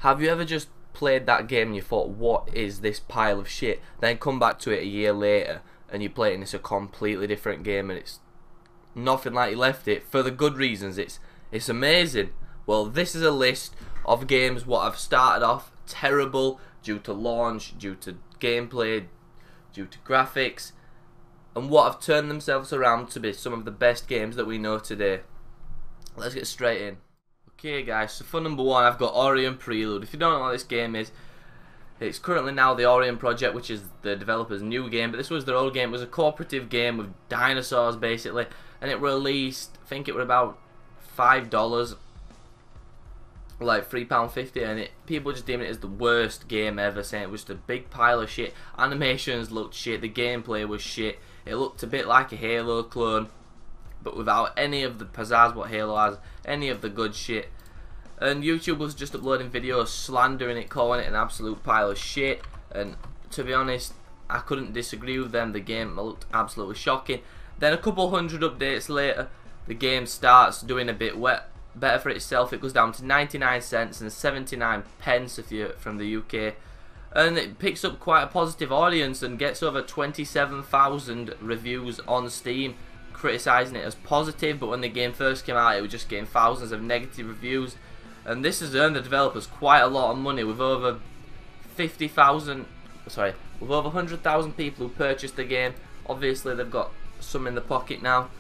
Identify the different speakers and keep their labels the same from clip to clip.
Speaker 1: Have you ever just played that game and you thought, what is this pile of shit? Then come back to it a year later and you play it and it's a completely different game and it's nothing like you left it, for the good reasons. It's amazing. Well, this is a list of games what I've started off terrible due to launch, due to gameplay, due to graphics, and what have turned themselves around to be some of the best games that we know today. Let's get straight in. Okay guys, so for number one I've got Orion Prelude. If you don't know what this game is, it's currently now the Orion Project, which is the developer's new game, but this was their old game. It was a cooperative game with dinosaurs basically, and it released, I think it was about $5, like £3.50, and people just deemed it as the worst game ever, saying it was just a big pile of shit. Animations looked shit, the gameplay was shit, it looked a bit like a Halo clone, but without any of the pizzazz what Halo has, any of the good shit. And YouTube was just uploading videos slandering it, calling it an absolute pile of shit, and to be honest, I couldn't disagree with them. The game looked absolutely shocking. Then a couple hundred updates later, the game starts doing a bit better for itself. It goes down to 99 cents and 79 pence if you're from the UK, and it picks up quite a positive audience and gets over 27,000 reviews on Steam criticising it as positive. But when the game first came out, it was just getting thousands of negative reviews, and this has earned the developers quite a lot of money, with over 100,000 people who purchased the game. Obviously they've got some in the pocket now,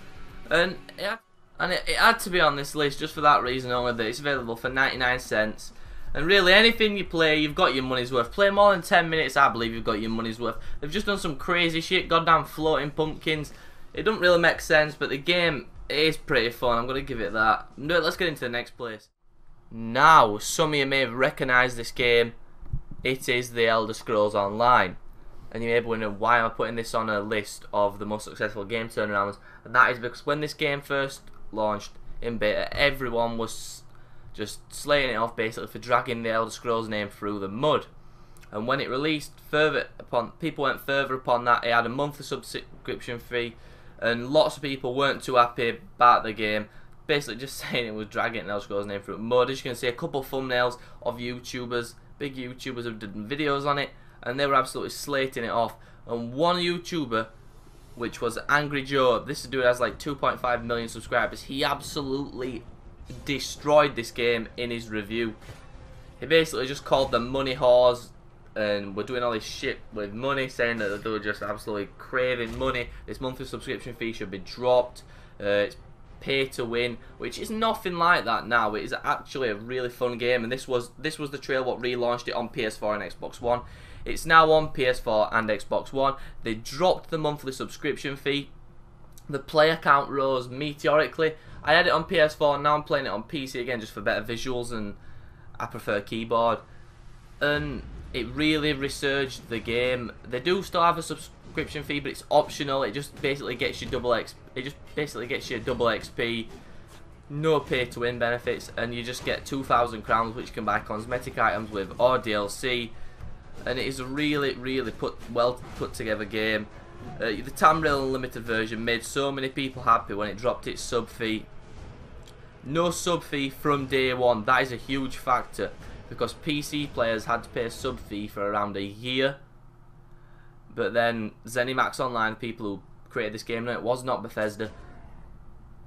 Speaker 1: and it had to be on this list just for that reason only, that it's available for 99 cents. And really, anything you play, you've got your money's worth. Play more than 10 minutes, I believe you've got your money's worth. They've just done some crazy shit, goddamn floating pumpkins. It doesn't really make sense, but the game is pretty fun, I'm going to give it that. Let's get into the next place. Now, some of you may have recognised this game. It is The Elder Scrolls Online. And you may be wondering, why am I putting this on a list of the most successful game turnarounds? And that is because when this game first launched in beta, everyone was just slaying it off basically for dragging the Elder Scrolls name through the mud. And when it released, people went further upon that. It had a monthly subscription fee, and lots of people weren't too happy about the game, basically just saying it was dragging the Elder Scrolls name through the mud. As you can see, a couple of thumbnails of YouTubers, big YouTubers who did videos on it, and they were absolutely slating it off. And one YouTuber, which was Angry Joe, this dude has like 2.5 million subscribers, he absolutely destroyed this game in his review. He basically just called them money whores and we're doing all this shit with money, saying that they were just absolutely craving money. This monthly subscription fee should be dropped. It's pay to win, which is nothing like that now. It is actually a really fun game, and this was the trail what relaunched it on PS4 and Xbox One. It's now on PS4 and Xbox One. They dropped the monthly subscription fee. The player count rose meteorically. I had it on PS4, now I'm playing it on PC again just for better visuals, and I prefer keyboard. And it really resurged the game. They do still have a subscription fee, but it's optional. It just basically gets you double XP. No pay to win benefits, and you just get 2,000 crowns, which you can buy cosmetic items with or DLC. And it is a really well put together game. The Tamriel Unlimited version made so many people happy when it dropped its sub fee. No sub fee from day one. That is a huge factor, because PC players had to pay a sub fee for around a year. But then ZeniMax Online, people who created this game, no, it was not Bethesda,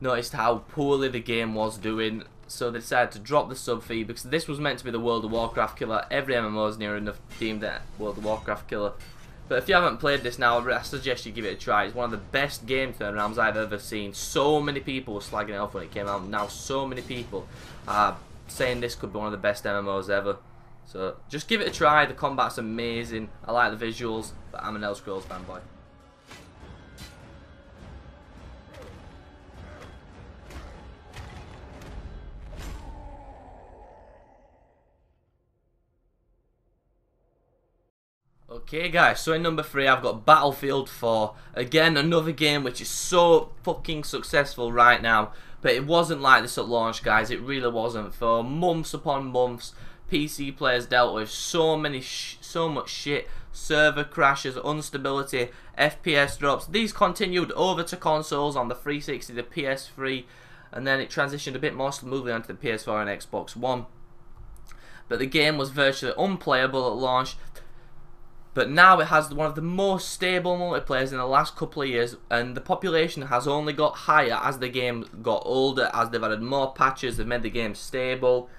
Speaker 1: noticed how poorly the game was doing, so they decided to drop the sub fee, because this was meant to be the World of Warcraft killer. Every MMO is near enough deemed that World of Warcraft killer. But if you haven't played this now, I suggest you give it a try. It's one of the best game turnarounds I've ever seen. So many people were slagging it off when it came out. Now so many people are saying this could be one of the best MMOs ever. So just give it a try. The combat's amazing. I like the visuals, but I'm an Elder Scrolls fanboy. Okay guys, so in number 3 I've got Battlefield 4. Again, another game which is so fucking successful right now, but it wasn't like this at launch, guys. It really wasn't. For months upon months, PC players dealt with so much shit, server crashes, instability, FPS drops. These continued over to consoles on the 360, the PS3, and then it transitioned a bit more smoothly onto the PS4 and Xbox One. but the game was virtually unplayable at launch. But now it has one of the most stable multiplayers in the last couple of years, and the population has only got higher as the game got older, as they've added more patches, they've made the game stable.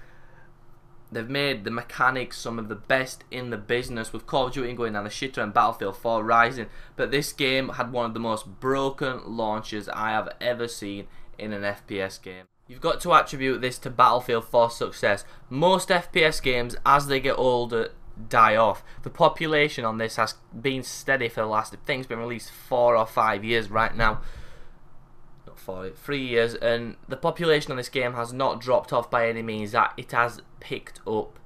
Speaker 1: They've made the mechanics some of the best in the business, with Call of Duty going down the shitter and Battlefield 4 rising. But this game had one of the most broken launches I have ever seen in an FPS game. You've got to attribute this to Battlefield 4's success. Most FPS games, as they get older, die off. The population on this has been steady for the last, I think it's been released 4 or 5 years right now. 3 years, and the population on this game has not dropped off by any means. That it has picked up,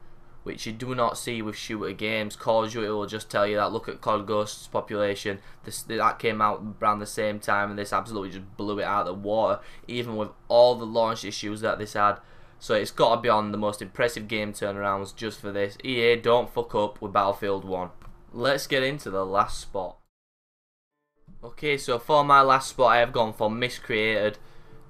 Speaker 1: which you do not see with shooter games. Call of Duty will just tell you that. Look at COD Ghost's population. That came out around the same time, and this absolutely just blew it out of the water, even with all the launch issues that this had. So it's got to be on the most impressive game turnarounds just for this. EA, don't fuck up with Battlefield 1. Let's get into the last spot. Okay, so for my last spot, I have gone for Miscreated.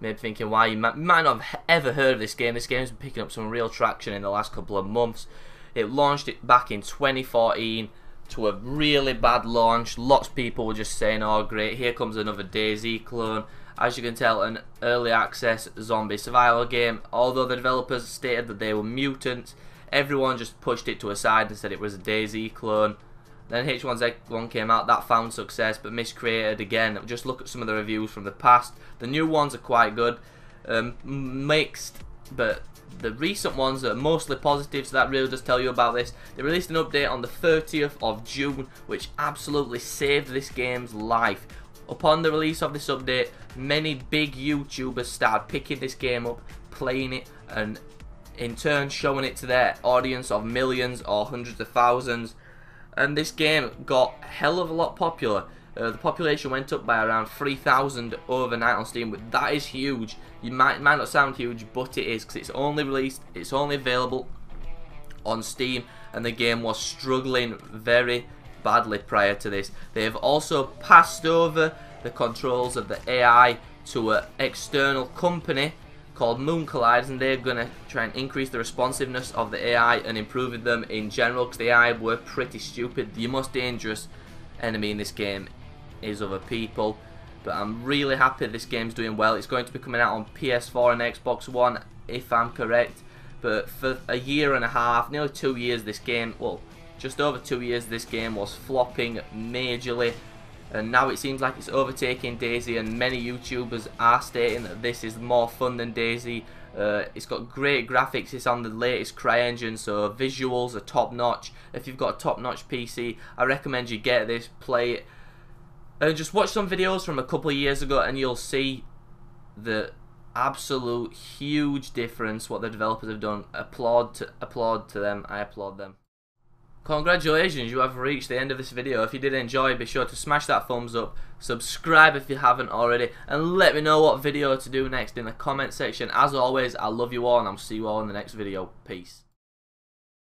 Speaker 1: Maybe thinking why you might not have ever heard of this game. This game's been picking up some real traction in the last couple of months. It launched it back in 2014 to a really bad launch. Lots of people were just saying, oh great, here comes another DayZ clone. As you can tell, an early access zombie survival game. Although the developers stated that they were mutants, everyone just pushed it to a side and said it was a DayZ clone. Then H1Z1 came out, that found success, but Miscreated again. Just look at some of the reviews from the past. The new ones are quite good, mixed, but the recent ones are mostly positive, so that really does tell you about this. They released an update on the 30th of June, which absolutely saved this game's life. Upon the release of this update, many big YouTubers started picking this game up, playing it, and in turn showing it to their audience of millions or hundreds of thousands. And this game got a hell of a lot popular. The population went up by around 3,000 overnight on Steam. That is huge. You might not sound huge, but it is, because it's only released, it's only available on Steam, and the game was struggling very badly prior to this. They have also passed over the controls of the AI to an external company called Moon Colliders, and they're going to try and increase the responsiveness of the AI and improving them in general, because the AI were pretty stupid. The most dangerous enemy in this game is other people. But I'm really happy this game's doing well. It's going to be coming out on PS4 and Xbox One, if I'm correct. But for a year and a half, nearly 2 years, this game, well, just over 2 years, this game was flopping majorly. And now it seems like it's overtaking DayZ, and many YouTubers are stating that this is more fun than DayZ. It's got great graphics, it's on the latest CryEngine, so visuals are top notch. If you've got a top notch PC, I recommend you get this, play it. And just watch some videos from a couple of years ago and you'll see the absolute huge difference what the developers have done. Applaud to them, I applaud them. Congratulations, you have reached the end of this video. If you did enjoy, be sure to smash that thumbs up, subscribe if you haven't already, and let me know what video to do next in the comment section. As always, I love you all, and I'll see you all in the next video. Peace.